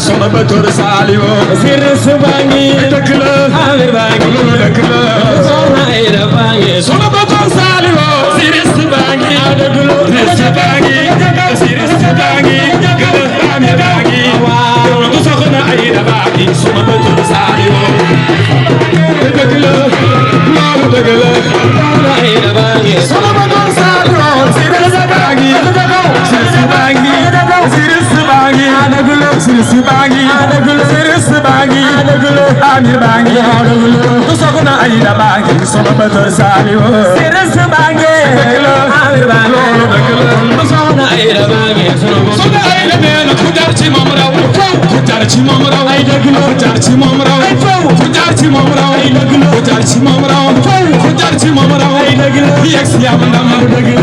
Sono betul salio siris bangi dekle amir bangi dekle sono ida bangi sono betul salio siris bangi dekle siris bangi dekle amir bangi tu sokhna ida bangi sono betul salio dekle malu dekle sono ida bangi sono betul salio siris bangi siris bangi siris bangi siris bangi siris bangi amir bangi tu sokhna aida bangi sono betul salio siris bangi amir bangi tu sokhna aida bangi sono aida men kujar ci momraw kujar ci momraw aida kujar ci momraw kujar ci momraw aida kujar ci momraw kujar ci momraw aida yex yam ndam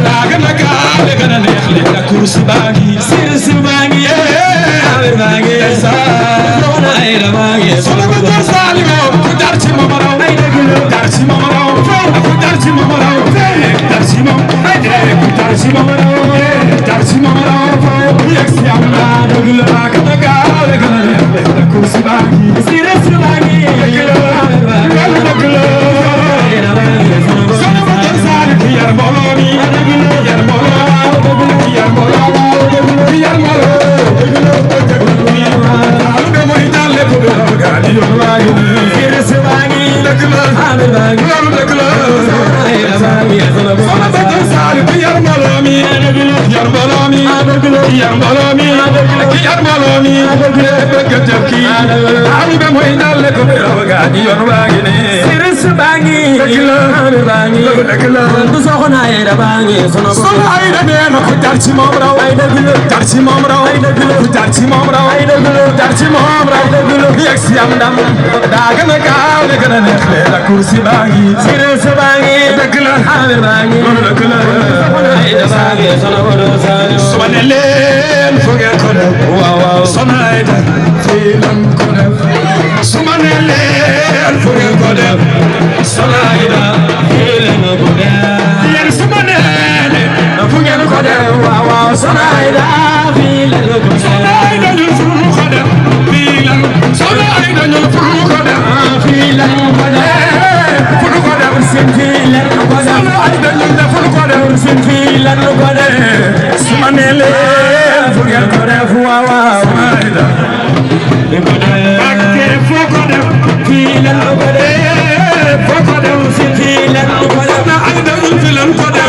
daga naga daga neex le na kursi bangi siris bangi amir bangi sono aida bangi sono betul salio kujar ci momraw aida kujar ci momraw kujar ci momraw kujar ci momraw kujar ci momraw kujar ci momraw yex yam ndam daga naga daga neex le na kursi bangi siris bangi amir bangi sono betul salio yar boloni yar boloni yar boloni yar kursi bangi siris bangi dekla amir bangi dekla aida bangi sono bodo salio sumanelen fogen ko def waaw sonaida filan ko def sumanelen fogen ko def sonaida filan ko def yen sumanelen fogen ko def waaw sonaida filan ko def sonaida ñu fu ko def filan sonaida ñu fu ko def filan ko def Sinfilan ko da ayda ñu deful ko da sinfilan ko da sumanele fu ngeen ko def waaw ayda ko da bakke fu ko def filan ko da fu ko def sinfilan ko da ayda ñu filan ko da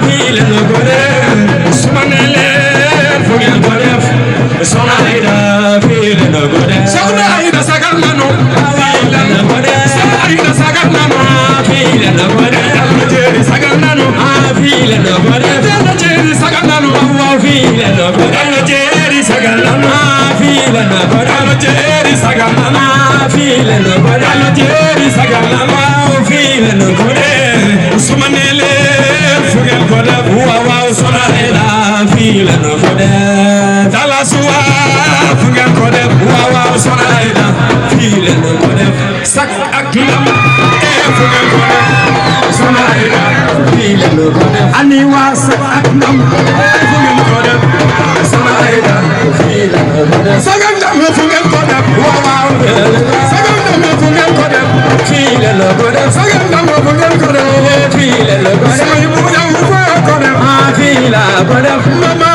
filan ko da sumanele fu ngeen ko def sona ayda filan ko da sona ayda sagal nanu filan ko da sona ayda sagal nanu filan ko da jeri sagal nanu filan ko da jeri sagal nanu filan ko da jeri sagal nanu filan ko da jeri sagal nanu filan ko da jeri sagal nanu filan ko da sumanele fugen ko da waaw sona ila filan ko da dala suwa fugen ko da waaw Sonaida fii leen ko def sak ak lam fu ngeen ko def Sonaida fii leen ko def ani waa sak ak lam fu ngeen ko def Sonaida fii leen ko def sagam dam fu ngeen ko def waaw sagam dam fu ngeen ko def fii leen ko def sagam dam fu ngeen ko def fii leen ko def say bu dam ko def fii la ko def mama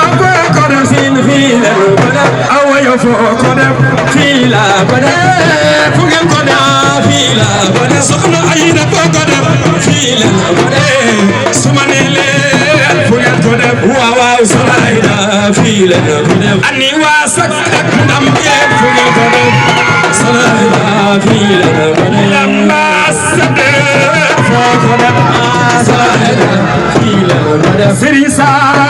ko def sin fii leen ko def awayo fo ko def fii la ko def fu ngeen ko def fii la ko def soxna Ayda ko def fii leen ko def suma ne leen fu ngeen ko def waaw waaw soxna Ayda fii leen ko def ani waa sak ak ndam yépp fu ngeen ko def soxna Ayda fii leen ko def ambassadeur foo ko def soxna Ayda fii leen ko def Serigne Sara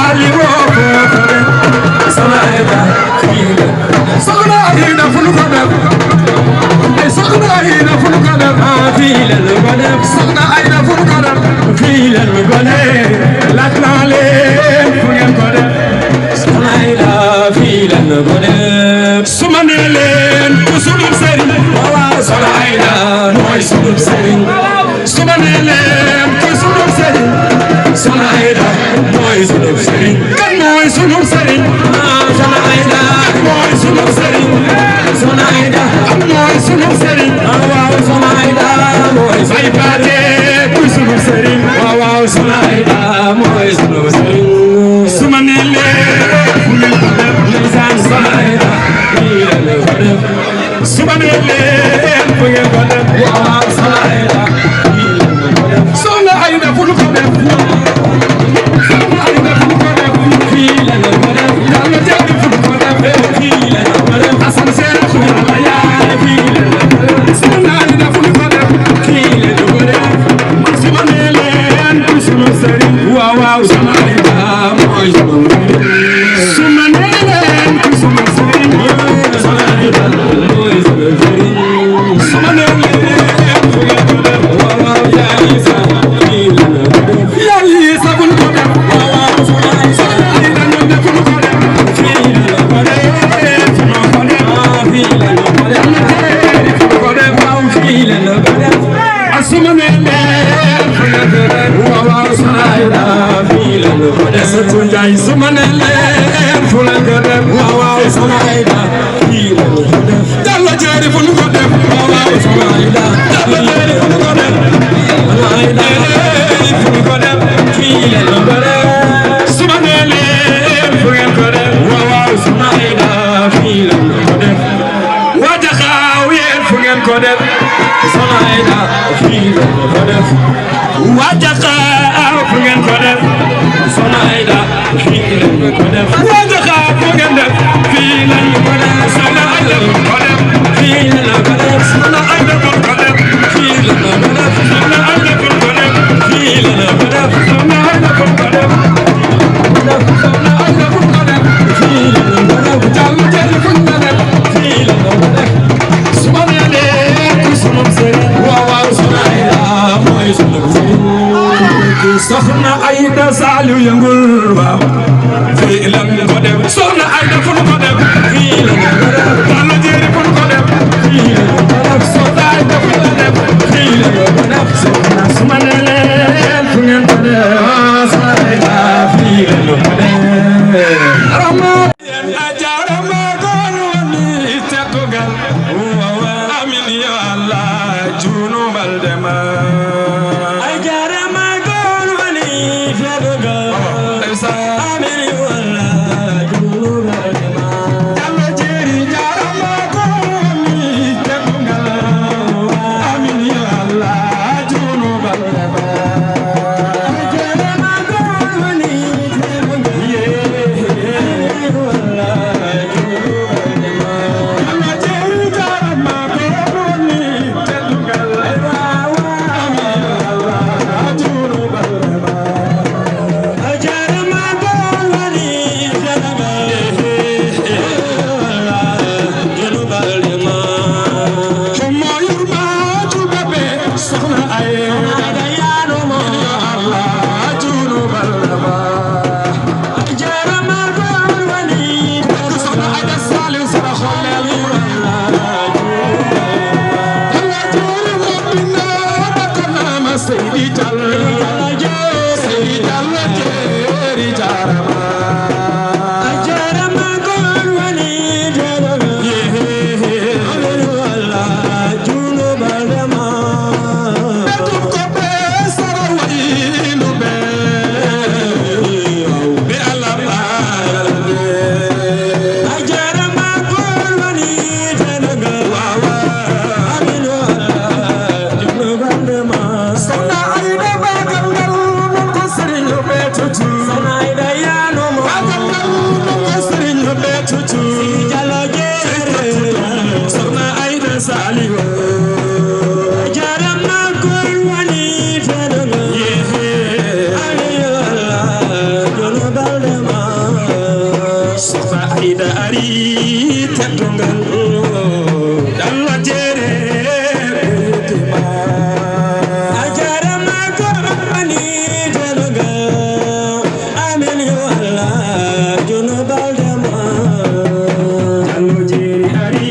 Ali woo foo ko def soxna Ayda fii leen ko def soxna Ayda fu ko def soxna Ayda fu ko def fii leen ko def soxna Ayda fu ko def fii leen ko def laaj naa leen fu ngeen ko def soxna Ayda fii leen ko def su ma nee leen ku sunu sëriñ waaw soxna Ayda mooy sunu sëriñ su ma nee leen ku sunu sëriñ soxna Ayda mooy sunu sëriñ kan mooy sunu sëriñ soxna Ayda mooy sunu sëriñ soxna Ayda mooy sunu sëriñ waaw soxna Ayda mooy say baate ku sunu sëriñ waaw soxna Ayda mooy sunu sëriñ su ma nee leen fu ngeen ko def ndeysaan soxna Ayda fii la ko def su ma nee leen fu ngeen ko def waaw soxna Ayda fii la ko def soxna Ayda fu ko def soxna Ayda fu ko def fii la ko def yàlla jàng fu ko def fii la ko def asan seen yàlla yaay fii la ko def soxna Ayda fu ko def fii la ko def su ma nee leen ku sunu sëriñ waaw waaw soxna Ayda mooy sunu sëriñ su ma nee leen ku sunu sëriñ soxna Ayda mooy sunu sëriñ su ma nee leen fu ngeen ko def waaw waaw yaay sa fii la ko def yaay sa fu ko def waaw waaw soxna Ayda ñoo def fu ko def fii la ko def fu ko def fii la ko def fu ko def waaw fii la ko def asuma nee leen fu ngeen ko def waaw waaw soxna Ayda fii la ko def sa tunjaay suma nee leen fu ngeen ko def waaw waaw soxna Ayda fii la ko def Yàlla jeeri fu ko def waaw waaw soxna Ayda Yàlla jeeri fu ko def soxna Ayda fu ko def fii la ko def suma nee leen fu ngeen ko def waaw waaw soxna Ayda fii la ko def waa Jaxaaw yéen fu ngeen ko def soxna Ayda fii la ko def waa Jaxaaw fu ngeen ko def soxna Ayda fii la ko def waa Jaxaaw fu ngeen def fii la ko def soxna Ayda fu ko def fii la ko def soxna Ayda fu ko def fii la ko def soxna Ayda fu ko def fii la ko def soxna Ayda fu ko def soxna Ayda fu ko def fii la ko def Yàlla jël fu ko def fii la ko def su ma nee leen ku sunu sëriñ waaw waaw soxna Ayda mooy sunu sëriñ soxna Ayda Saliou yëngul waaw fii la ko def soxna Ayda fu ko def fii la ko def Yàlla jëri fu ko def fii la ko def soxna Ayda fu ko def fii la ko def soxna su ma nee leen fu ngeen ko def soxna Ayda fii la ko def rama ajarama koonu wani tetugal amin ya Allah junu baldema ajarama koonu wani tetugal amin ya Allah junu baldema Yàlla jeeri jarama koonu wani tetugal amin ya Allah junu baldema ajarama koonu wani tetugal Saliwo jarama kol wani fenama jono baldema sofa ida ari tetungal dalla jere tima jarama kol wani fenama amen yo Allah jono baldema dalla jere ari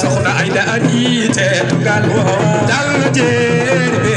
Soxna Ayda ari te tugal dal jeer